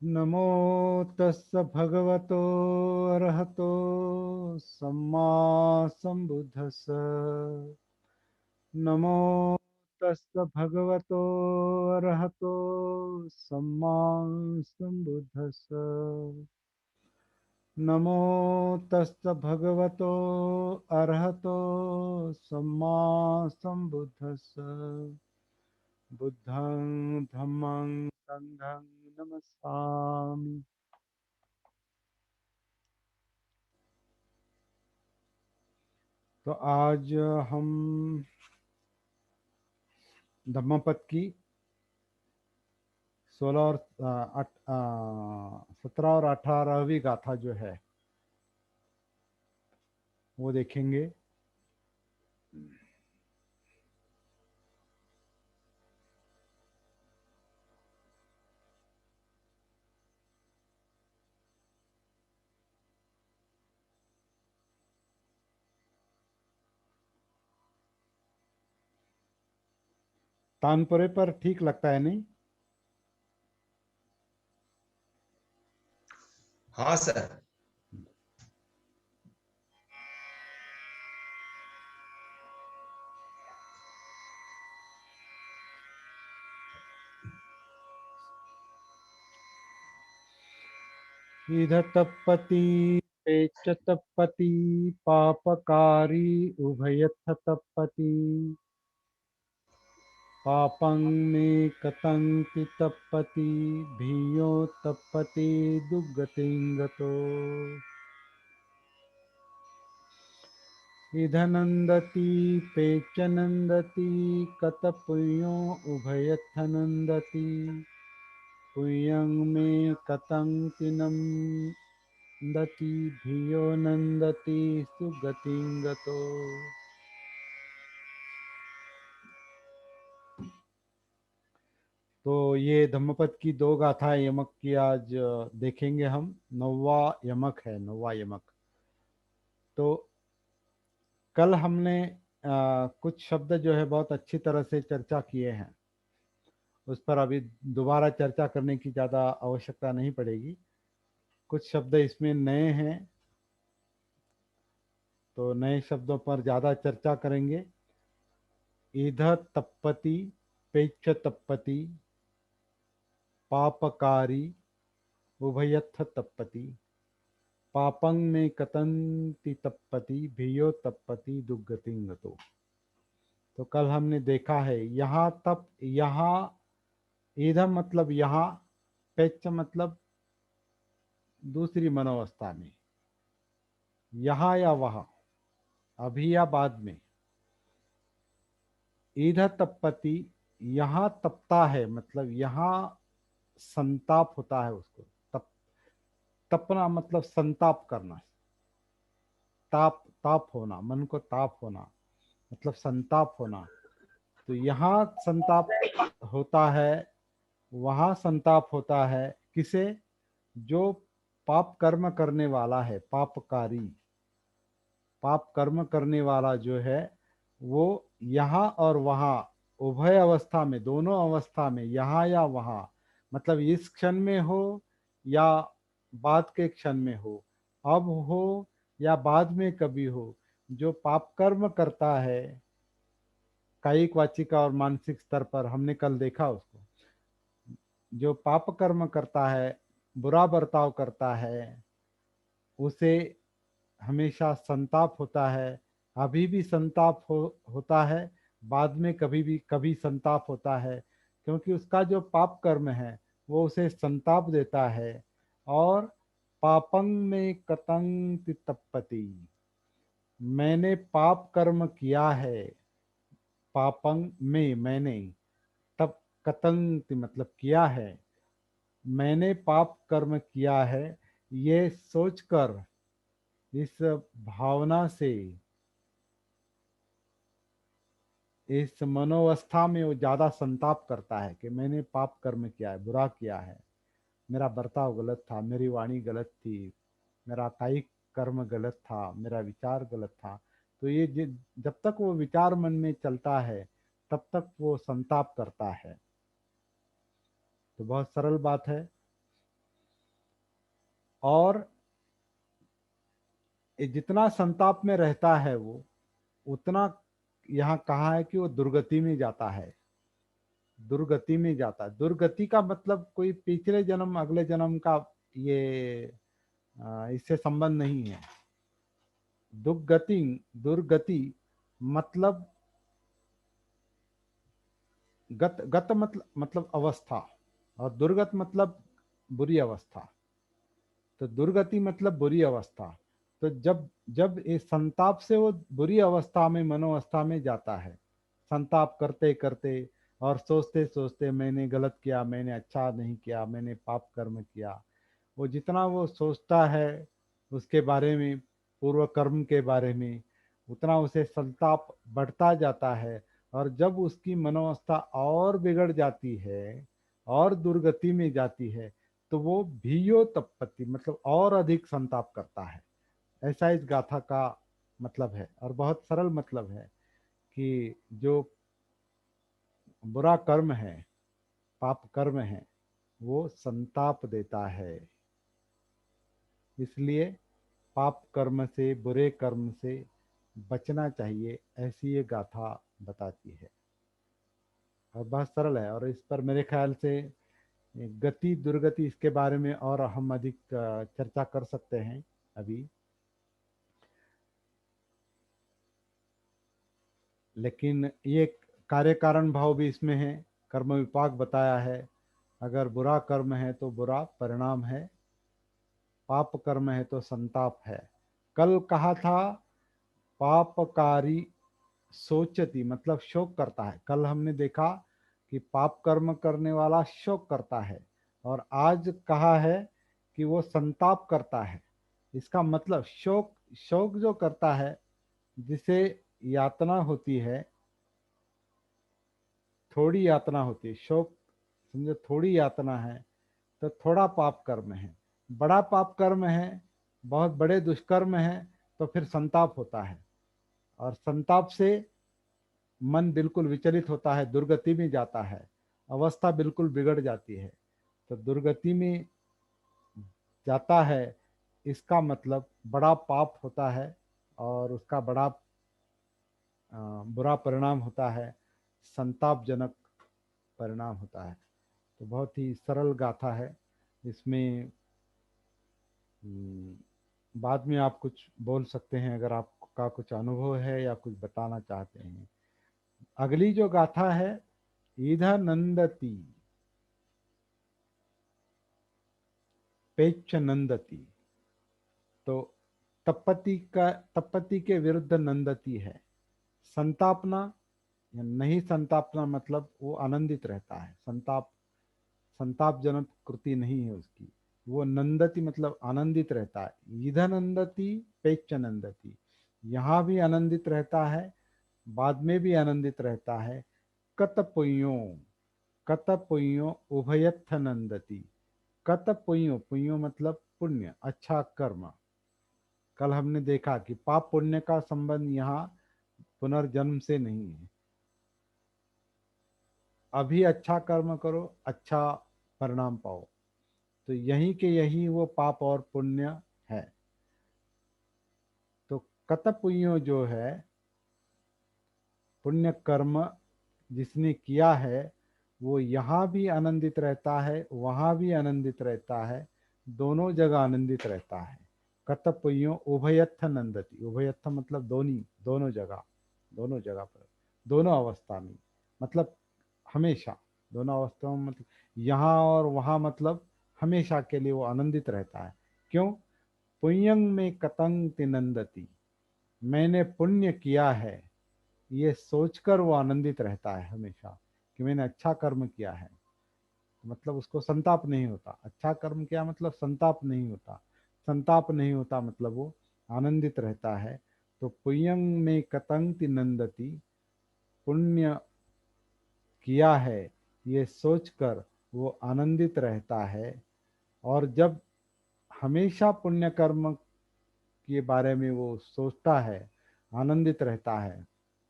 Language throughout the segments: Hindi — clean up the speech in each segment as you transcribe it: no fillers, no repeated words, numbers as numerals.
नमो तस्य भगवतो अरहतो सम्मा सम्बुद्धस्स। नमो तस्य भगवतो अरहतो सम्मा सम्बुद्धस्स। नमो तस्य भगवतो अरहतो सम्मा सम्बुद्धस्स। बुद्धं धम्मं संघं नमस्सामि। तो आज हम धम्मपद की 16 और 17 और 18वीं गाथा जो है वो देखेंगे। तानपुरे पर ठीक लगता है नहीं? हाँ सर। इध तपति पेच तपति पापकारी उभयथ तपति पापं में कतंति तपति भियो तपति दुर्गतिंगतो। इधनंदति पेच नंदति कतपुयो उभयथ नंदति पुयं में कतंति नंदति भियो नंदति सुगतिंगतो। तो ये धम्मपद की दो गाथाएं यमक की आज देखेंगे हम। नौवा यमक है, नौवा यमक। तो कल हमने कुछ शब्द जो है बहुत अच्छी तरह से चर्चा किए हैं, उस पर अभी दोबारा चर्चा करने की ज़्यादा आवश्यकता नहीं पड़ेगी। कुछ शब्द इसमें नए हैं, तो नए शब्दों पर ज़्यादा चर्चा करेंगे। ईध तप्पति पेच तप्पति पापकारी उभयथ तप्पति पापं में कतंति तप्पति भियो तप्पति दुर्गतिंगतो। तो कल हमने देखा है यहाँ तप, यहाँ ईधम मतलब यहाँ, पेच मतलब दूसरी मनोवस्था में, यहाँ या वहाँ, अभी या बाद में। ईध तपति यहाँ तपता है, मतलब यहाँ संताप होता है उसको। तप, तपना मतलब संताप करना, ताप, ताप होना, मन को ताप होना मतलब संताप होना। तो यहाँ संताप होता है, वहाँ संताप होता है। किसे? जो पाप कर्म करने वाला है, पापकारी, पाप कर्म करने वाला जो है वो यहाँ और वहाँ, उभय अवस्था में, दोनों अवस्था में, यहाँ या वहाँ, मतलब इस क्षण में हो या बाद के क्षण में हो, अब हो या बाद में कभी हो, जो पाप कर्म करता है कायिक वाचिक और मानसिक स्तर पर, हमने कल देखा उसको, जो पाप कर्म करता है, बुरा बर्ताव करता है, उसे हमेशा संताप होता है। अभी भी संताप होता है, बाद में कभी भी कभी संताप होता है, क्योंकि उसका जो पाप कर्म है वो उसे संताप देता है। और पापं में कतंति तपति, मैंने पाप कर्म किया है, पापं में मैंने, तब कतंति मतलब किया है, मैंने पाप कर्म किया है, ये सोचकर, इस भावना से, इस मनोवस्था में वो ज्यादा संताप करता है कि मैंने पाप कर्म किया है, बुरा किया है, मेरा बर्ताव गलत था, मेरी वाणी गलत थी, मेरा कायिक कर्म गलत था, मेरा विचार गलत था। तो ये जब तक वो विचार मन में चलता है तब तक वो संताप करता है। तो बहुत सरल बात है। और ये जितना संताप में रहता है वो उतना, यहाँ कहा है कि वो दुर्गति में जाता है, दुर्गति में जाता है। दुर्गति का मतलब कोई पिछले जन्म अगले जन्म का ये इससे संबंध नहीं है। दुर्गति, दुर्गति मतलब गत, गत मतलब अवस्था, और दुर्गत मतलब बुरी अवस्था। तो दुर्गति मतलब बुरी अवस्था। तो जब जब इस संताप से वो बुरी अवस्था में, मनोवस्था में जाता है, संताप करते करते और सोचते सोचते मैंने गलत किया, मैंने अच्छा नहीं किया, मैंने पाप कर्म किया, वो जितना वो सोचता है उसके बारे में, पूर्व कर्म के बारे में, उतना उसे संताप बढ़ता जाता है। और जब उसकी मनोवस्था और बिगड़ जाती है और दुर्गति में जाती है, तो वो भीयो तपति मतलब और अधिक संताप करता है। ऐसा इस गाथा का मतलब है, और बहुत सरल मतलब है कि जो बुरा कर्म है, पाप कर्म है, वो संताप देता है। इसलिए पाप कर्म से, बुरे कर्म से बचना चाहिए, ऐसी ये गाथा बताती है। और बहुत सरल है, और इस पर मेरे ख्याल से गति दुर्गति इसके बारे में और हम अधिक चर्चा कर सकते हैं अभी, लेकिन ये कार्य कारण भाव भी इसमें है। कर्म विपाक बताया है, अगर बुरा कर्म है तो बुरा परिणाम है, पाप कर्म है तो संताप है। कल कहा था पापकारी सोचती मतलब शोक करता है। कल हमने देखा कि पाप कर्म करने वाला शोक करता है, और आज कहा है कि वो संताप करता है। इसका मतलब शोक, शोक जो करता है, जिसे यातना होती है, थोड़ी यातना होती है, शोक समझो थोड़ी यातना है, तो थोड़ा पाप कर्म है। बड़ा पाप कर्म है, बहुत बड़े दुष्कर्म है, तो फिर संताप होता है, और संताप से मन बिल्कुल विचलित होता है, दुर्गति में जाता है, अवस्था बिल्कुल बिगड़ जाती है। तो दुर्गति में जाता है, इसका मतलब बड़ा पाप होता है, और उसका बड़ा बुरा परिणाम होता है, संतापजनक परिणाम होता है। तो बहुत ही सरल गाथा है। इसमें बाद में आप कुछ बोल सकते हैं अगर आपका कुछ अनुभव है या कुछ बताना चाहते हैं। अगली जो गाथा है, ईधा नंदती पेच्छ नंदती, तो तपति के विरुद्ध नंदती है। संतापना या नहीं संतापना मतलब वो आनंदित रहता है, संतापजनक कृति नहीं है उसकी। वो नंदती मतलब आनंदित रहता है। ईधा नंदती पेच्छ नंदती, यहाँ भी आनंदित रहता है, बाद में भी आनंदित रहता है। कतपुयो, कतपुयो उभयत्थ नंदती। कतपुयो, पुयो मतलब पुण्य, अच्छा कर्म। कल हमने देखा कि पाप पुण्य का संबंध यहाँ पुनर्जन्म से नहीं है। अभी अच्छा कर्म करो, अच्छा परिणाम पाओ। तो यही के यही वो पाप और पुण्य है। तो कतपुयो जो है, पुण्य कर्म जिसने किया है, वो यहाँ भी आनंदित रहता है, वहाँ भी आनंदित रहता है, दोनों जगह आनंदित रहता है। कतपुयो उभयत्थ नंदती, उभयत्थ मतलब दोनों, दोनों जगह, दोनों जगह पर, दोनों अवस्था में, मतलब हमेशा, दोनों अवस्थाओं में, मतलब यहाँ और वहाँ, मतलब हमेशा के लिए वो आनंदित रहता है। क्यों? पुण्यं में कतंग नंदती, मैंने पुण्य किया है, ये सोचकर वो आनंदित रहता है हमेशा कि मैंने अच्छा कर्म किया है। मतलब उसको संताप नहीं होता। अच्छा कर्म किया मतलब संताप नहीं होता, संताप नहीं होता मतलब वो आनंदित रहता है। तो पुण्यं में कतंति नंदती, पुण्य किया है ये सोचकर वो आनंदित रहता है। और जब हमेशा पुण्य कर्म के बारे में वो सोचता है, आनंदित रहता है,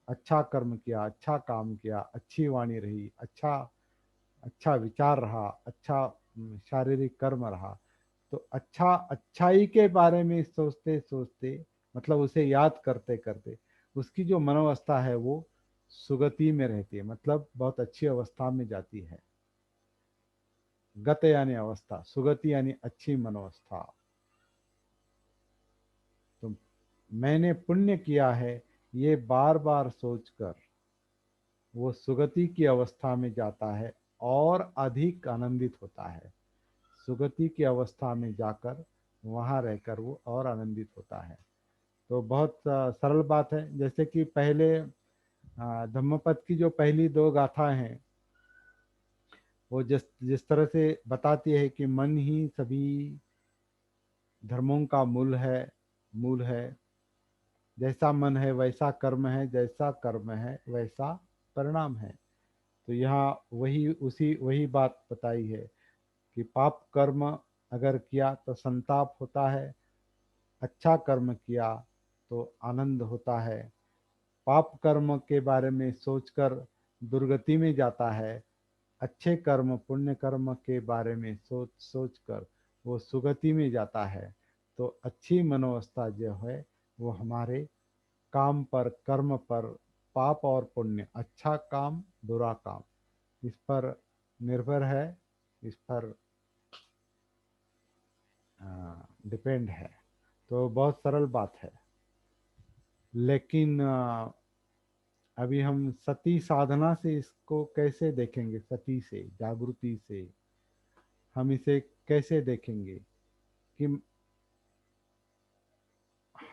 अच्छा कर्म किया, अच्छा काम किया, अच्छी वाणी रही, अच्छा अच्छा विचार रहा, अच्छा शारीरिक कर्म रहा, तो अच्छाई के बारे में सोचते सोचते, मतलब उसे याद करते करते उसकी जो मनोवस्था है वो सुगति में रहती है, मतलब बहुत अच्छी अवस्था में जाती है। गत यानी अवस्था, सुगति यानी अच्छी मनोवस्था। तो मैंने पुण्य किया है, ये बार बार सोचकर वो सुगति की अवस्था में जाता है और अधिक आनंदित होता है। सुगति की अवस्था में जाकर वहाँ रहकर वो और आनंदित होता है। तो बहुत सरल बात है। जैसे कि पहले धम्मपद की जो पहली दो गाथाएं हैं, वो जिस जिस तरह से बताती है कि मन ही सभी धर्मों का मूल है। जैसा मन है वैसा कर्म है, जैसा कर्म है वैसा परिणाम है। तो यहाँ वही बात बताई है कि पाप कर्म अगर किया तो संताप होता है, अच्छा कर्म किया तो आनंद होता है। पाप कर्म के बारे में सोचकर दुर्गति में जाता है, अच्छे कर्म पुण्य कर्म के बारे में सोच सोचकर वो सुगति में जाता है। तो अच्छी मनोवस्था जो है वो हमारे काम पर, कर्म पर, पाप और पुण्य, अच्छा काम बुरा काम, इस पर निर्भर है, इस पर डिपेंड है। तो बहुत सरल बात है। लेकिन अभी हम सती साधना से इसको कैसे देखेंगे, सती से, जागृति से हम इसे कैसे देखेंगे कि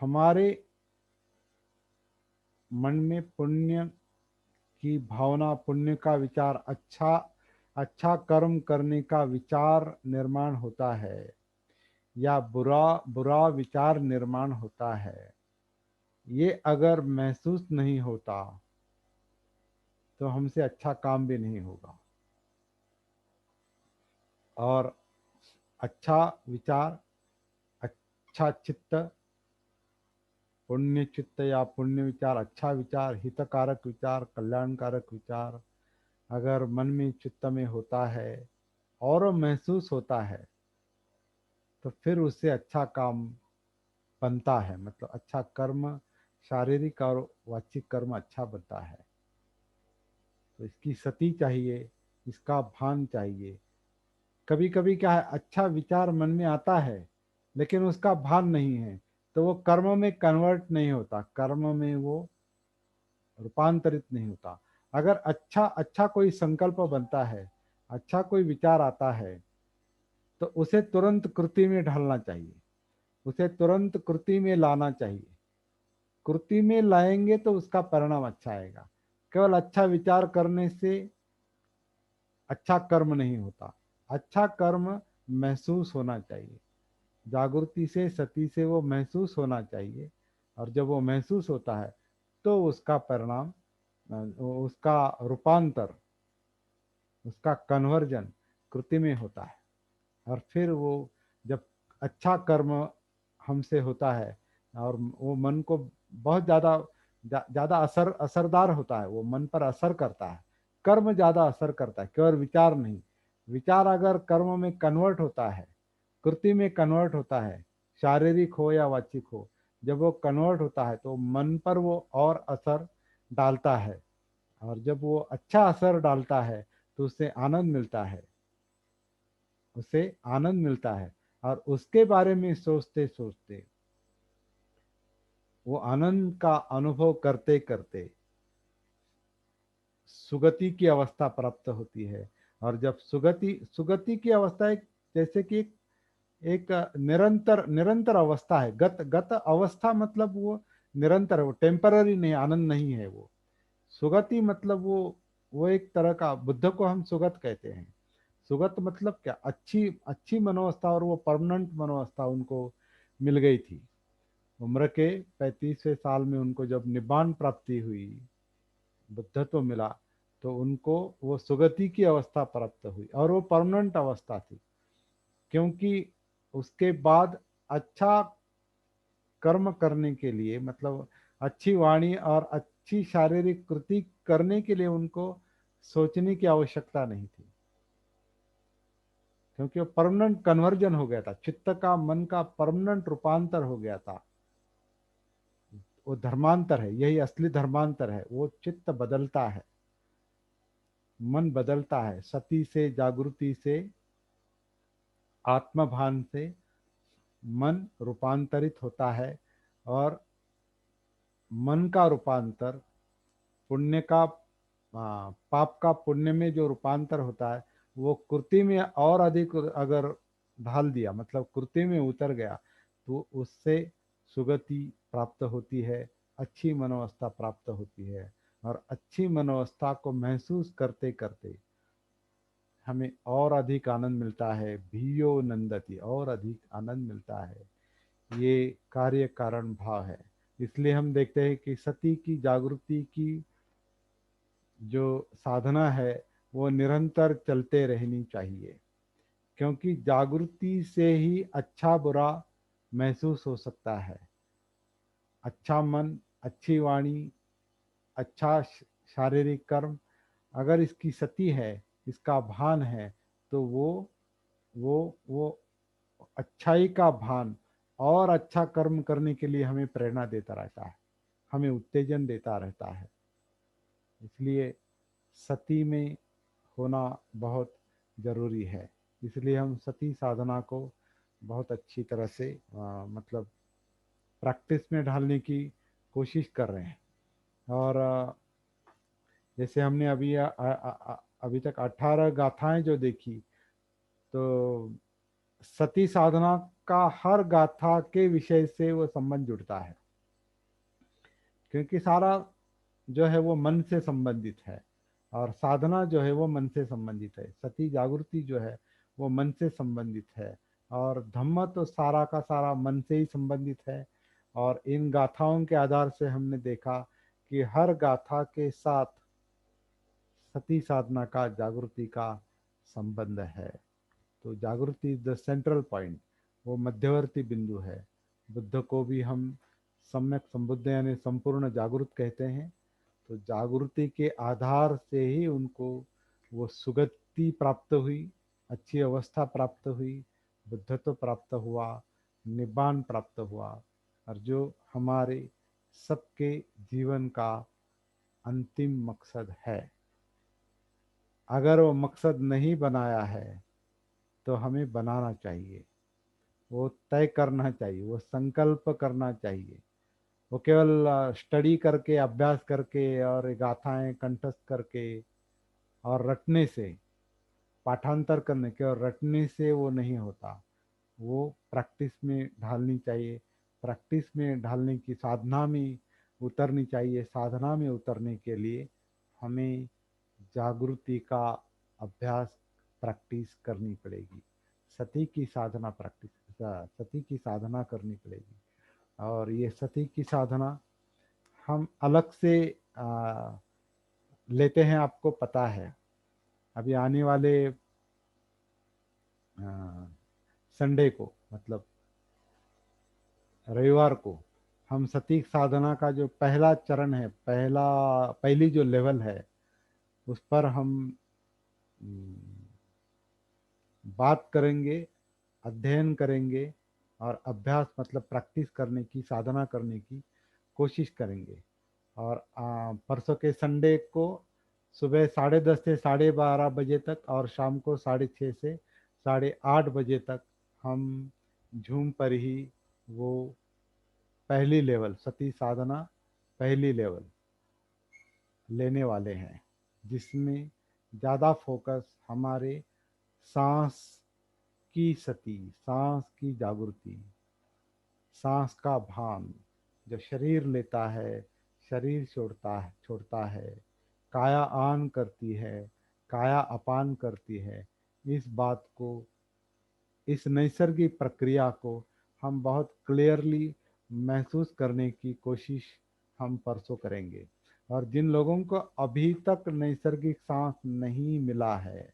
हमारे मन में पुण्य की भावना, पुण्य का विचार, अच्छा अच्छा कर्म करने का विचार निर्माण होता है या बुरा बुरा विचार निर्माण होता है, ये अगर महसूस नहीं होता तो हमसे अच्छा काम भी नहीं होगा। और अच्छा विचार, अच्छा चित्त, पुण्य चित्त या पुण्य विचार, अच्छा विचार, हितकारक विचार, कल्याणकारक विचार अगर मन में चित्त में होता है और महसूस होता है, तो फिर उससे अच्छा काम बनता है, मतलब अच्छा कर्म, शारीरिक और वाचिक कर्म अच्छा बनता है। तो इसकी सती चाहिए, इसका भान चाहिए। कभी कभी क्या है, अच्छा विचार मन में आता है लेकिन उसका भान नहीं है, तो वो कर्म में कन्वर्ट नहीं होता, कर्म में वो रूपांतरित नहीं होता। अगर अच्छा अच्छा कोई संकल्प बनता है, अच्छा कोई विचार आता है, तो उसे तुरंत कृति में ढालना चाहिए, उसे तुरंत कृति में लाना चाहिए। कृति में लाएंगे तो उसका परिणाम अच्छा आएगा। केवल अच्छा विचार करने से अच्छा कर्म नहीं होता, अच्छा कर्म महसूस होना चाहिए। जागृति से, सती से वो महसूस होना चाहिए। और जब वो महसूस होता है तो उसका परिणाम, उसका रूपांतर, उसका कन्वर्जन कृति में होता है। और फिर वो जब अच्छा कर्म हमसे होता है और वो मन को बहुत ज़्यादा असरदार होता है, वो मन पर असर करता है। कर्म ज़्यादा असर करता है, केवल विचार नहीं। विचार अगर कर्म में कन्वर्ट होता है, कृति में कन्वर्ट होता है, शारीरिक हो या वाचिक हो, जब वो कन्वर्ट होता है तो मन पर वो और असर डालता है। और जब वो अच्छा असर डालता है तो उससे आनंद मिलता है, उसे आनंद मिलता है। और उसके बारे में सोचते सोचते, वो आनंद का अनुभव करते करते सुगति की अवस्था प्राप्त होती है। और जब सुगति सुगति की अवस्था एक, जैसे कि एक निरंतर निरंतर अवस्था है। गत गत अवस्था मतलब वो निरंतर है, वो टेम्पररी नहीं, आनंद नहीं है वो। सुगति मतलब वो एक तरह का, बुद्ध को हम सुगत कहते हैं। सुगत मतलब क्या, अच्छी अच्छी मनोवस्था, और वो परमानेंट मनोवस्था उनको मिल गई थी। उम्र के 35वें साल में उनको जब निब्बान प्राप्ति हुई, बुद्धत्व मिला, तो उनको वो सुगति की अवस्था प्राप्त हुई और वो परमानेंट अवस्था थी। क्योंकि उसके बाद अच्छा कर्म करने के लिए, मतलब अच्छी वाणी और अच्छी शारीरिक कृति करने के लिए उनको सोचने की आवश्यकता नहीं थी। क्योंकि वो परमानेंट कन्वर्जन हो गया था, चित्त का मन का परमानेंट रूपांतर हो गया था। वो धर्मांतर है, यही असली धर्मांतर है। वो चित्त बदलता है, मन बदलता है, सती से, जागृति से, आत्मभान से मन रूपांतरित होता है। और मन का रूपांतर पुण्य का, पाप का पुण्य में जो रूपांतर होता है, वो कृति में और अधिक अगर ढाल दिया, मतलब कृति में उतर गया, तो उससे सुगति प्राप्त होती है, अच्छी मनोवस्था प्राप्त होती है। और अच्छी मनोवस्था को महसूस करते करते हमें और अधिक आनंद मिलता है, भीयो नंदति, और अधिक आनंद मिलता है। ये कार्य कारण भाव है। इसलिए हम देखते हैं कि सती की, जागृति की जो साधना है वो निरंतर चलते रहनी चाहिए, क्योंकि जागृति से ही अच्छा बुरा महसूस हो सकता है। अच्छा मन, अच्छी वाणी, अच्छा शारीरिक कर्म, अगर इसकी सती है, इसका भान है, तो वो अच्छाई का भान और अच्छा कर्म करने के लिए हमें प्रेरणा देता रहता है, हमें उत्तेजन देता रहता है। इसलिए सती में होना बहुत ज़रूरी है। इसलिए हम सती साधना को बहुत अच्छी तरह से मतलब प्रैक्टिस में ढालने की कोशिश कर रहे हैं। और जैसे हमने अभी तक 18 गाथाएं जो देखी, तो सती साधना का हर गाथा के विषय से वो संबंध जुड़ता है, क्योंकि सारा जो है वो मन से संबंधित है, और साधना जो है वो मन से संबंधित है। सती जागृति जो है वो मन से संबंधित है, और धम्म तो सारा का सारा मन से ही संबंधित है। और इन गाथाओं के आधार से हमने देखा कि हर गाथा के साथ सती साधना का, जागृति का संबंध है। तो जागृति इज द सेंट्रल पॉइंट, वो मध्यवर्ती बिंदु है। बुद्ध को भी हम सम्यक संबुद्ध यानी संपूर्ण जागृत कहते हैं। तो जागृति के आधार से ही उनको वो सुगति प्राप्त हुई, अच्छी अवस्था प्राप्त हुई, बुद्धत्व प्राप्त हुआ, निब्बान प्राप्त हुआ, और जो हमारे सबके जीवन का अंतिम मकसद है। अगर वो मकसद नहीं बनाया है तो हमें बनाना चाहिए, वो तय करना चाहिए, वो संकल्प करना चाहिए। वो केवल स्टडी करके, अभ्यास करके और गाथाएं कंठस्थ करके और रटने से, पाठांतर करने के और रटने से वो नहीं होता। वो प्रैक्टिस में ढालनी चाहिए, प्रैक्टिस में ढालने की साधना में उतरनी चाहिए। साधना में उतरने के लिए हमें जागृति का अभ्यास, प्रैक्टिस करनी पड़ेगी। सती की साधना प्रैक्टिस, सती की साधना करनी पड़ेगी। और ये सती की साधना हम अलग से लेते हैं, आपको पता है। अभी आने वाले संडे को, मतलब रविवार को, हम सती साधना का जो पहला चरण है, पहली जो लेवल है, उस पर हम बात करेंगे, अध्ययन करेंगे, और अभ्यास मतलब प्रैक्टिस करने की, साधना करने की कोशिश करेंगे। और परसों के संडे को सुबह 10:30 से 12:30 बजे तक, और शाम को 6:30 से 8:30 बजे तक हम झूम पर ही वो पहली लेवल, सती साधना पहली लेवल लेने वाले हैं, जिसमें ज़्यादा फोकस हमारे सांस की सती, सांस की जागृति, सांस का भान, जो शरीर लेता है, शरीर छोड़ता है, काया आन करती है, काया अपान करती है। इस बात को, इस नैसर्गिक प्रक्रिया को हम बहुत क्लियरली महसूस करने की कोशिश हम परसों करेंगे। और जिन लोगों को अभी तक नैसर्गिक सांस नहीं मिला है,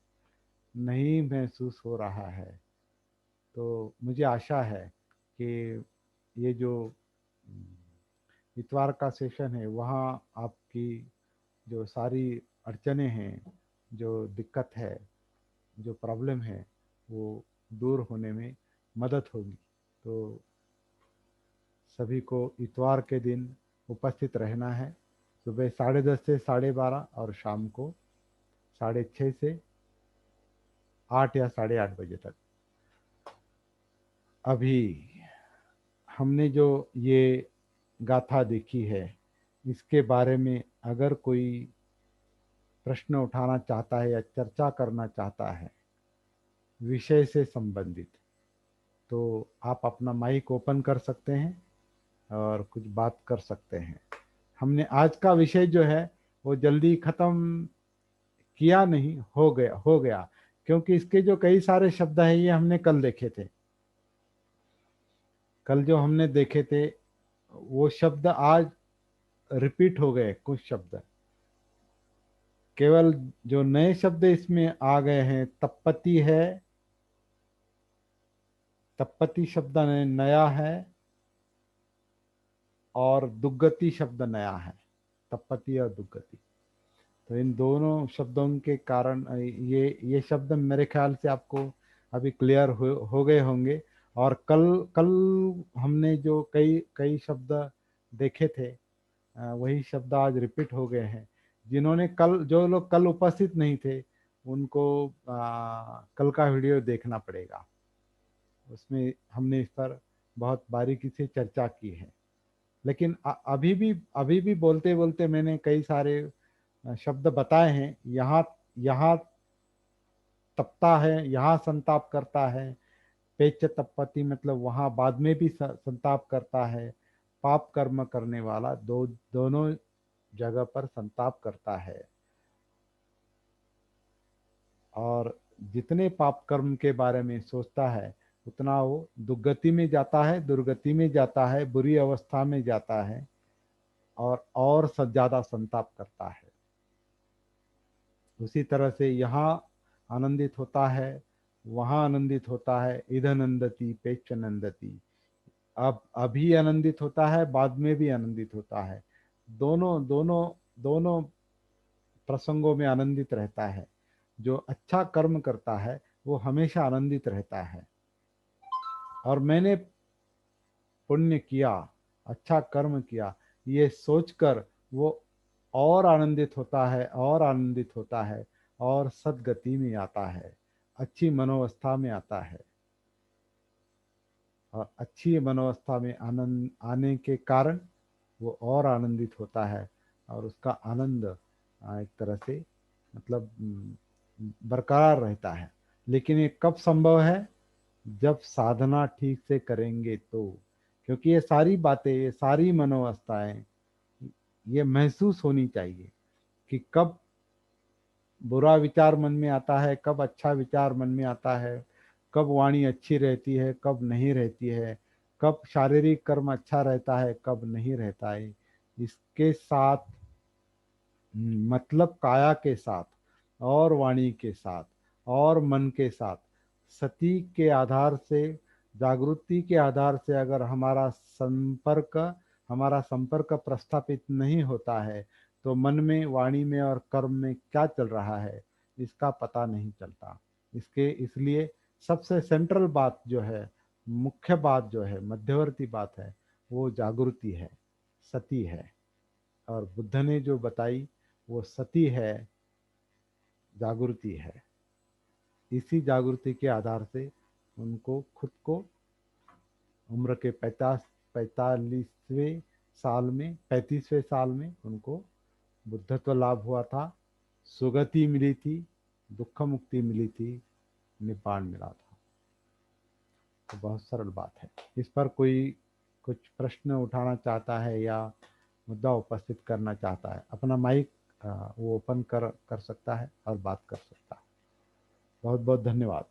नहीं महसूस हो रहा है, तो मुझे आशा है कि ये जो इतवार का सेशन है, वहाँ आपकी जो सारी अड़चने हैं, जो दिक्कत है, जो प्रॉब्लम है, वो दूर होने में मदद होगी। तो सभी को इतवार के दिन उपस्थित रहना है, सुबह 10:30 से 12:30 और शाम को 6:30 से 8 या 8:30 बजे तक। अभी हमने जो ये गाथा देखी है, इसके बारे में अगर कोई प्रश्न उठाना चाहता है या चर्चा करना चाहता है विषय से संबंधित, तो आप अपना माइक ओपन कर सकते हैं और कुछ बात कर सकते हैं। हमने आज का विषय जो है वो जल्दी खत्म किया नहीं, हो गया, क्योंकि इसके जो कई सारे शब्द हैं ये हमने कल देखे थे। कल जो हमने देखे थे वो शब्द आज रिपीट हो गए, कुछ शब्द। केवल जो नए शब्द इसमें आ गए हैं, तपपति है, तपपति शब्द नया है, और दुर्गति शब्द नया है। तपपति और दुर्गति, तो इन दोनों शब्दों के कारण ये शब्द मेरे ख्याल से आपको अभी क्लियर हो गए होंगे। और कल कल हमने जो कई कई शब्द देखे थे, वही शब्द आज रिपीट हो गए हैं। जिन्होंने कल, जो लोग कल उपस्थित नहीं थे, उनको कल का वीडियो देखना पड़ेगा। उसमें हमने इस पर बहुत बारीकी से चर्चा की है। लेकिन अभी भी बोलते बोलते मैंने कई सारे शब्द बताए हैं। यहाँ यहाँ तपता है, यहाँ संताप करता है। पेच तपति मतलब वहाँ बाद में भी संताप करता है। पाप कर्म करने वाला दोनों जगह पर संताप करता है। और जितने पाप कर्म के बारे में सोचता है उतना वो दुर्गति में जाता है, दुर्गति में जाता है, बुरी अवस्था में जाता है, और ज्यादा संताप करता है। उसी तरह से यहाँ आनंदित होता है, वहाँ आनंदित होता है। इधर नंदती पेच नंदती, अब अभी आनंदित होता है, बाद में भी आनंदित होता है। दोनों दोनों दोनों प्रसंगों में आनंदित रहता है। जो अच्छा कर्म करता है वो हमेशा आनंदित रहता है। और मैंने पुण्य किया, अच्छा कर्म किया, ये सोचकर वो और आनंदित होता है, और आनंदित होता है, और सद्गति में आता है, अच्छी मनोवस्था में आता है। और अच्छी मनोवस्था में आनंद आने के कारण वो और आनंदित होता है, और उसका आनंद एक तरह से मतलब बरकरार रहता है। लेकिन ये कब संभव है? जब साधना ठीक से करेंगे तो। क्योंकि ये सारी बातें, ये सारी मनोवस्थाएं ये महसूस होनी चाहिए कि कब बुरा विचार मन में आता है, कब अच्छा विचार मन में आता है, कब वाणी अच्छी रहती है, कब नहीं रहती है, कब शारीरिक कर्म अच्छा रहता है, कब नहीं रहता है। इसके साथ मतलब काया के साथ, और वाणी के साथ, और मन के साथ, सती के आधार से, जागृति के आधार से अगर हमारा संपर्क प्रस्थापित नहीं होता है, तो मन में, वाणी में और कर्म में क्या चल रहा है इसका पता नहीं चलता। इसलिए सबसे सेंट्रल बात जो है, मुख्य बात जो है, मध्यवर्ती बात है, वो जागृति है, सती है। और बुद्ध ने जो बताई वो सती है, जागृति है। इसी जागृति के आधार से उनको खुद को उम्र के 35वें साल में उनको बुद्धत्व लाभ हुआ था, सुगति मिली थी, दुख मुक्ति मिली थी, निपान मिला था। तो बहुत सरल बात है। इस पर कोई कुछ प्रश्न उठाना चाहता है या मुद्दा उपस्थित करना चाहता है, अपना माइक वो ओपन कर सकता है और बात कर सकता है। बहुत बहुत धन्यवाद।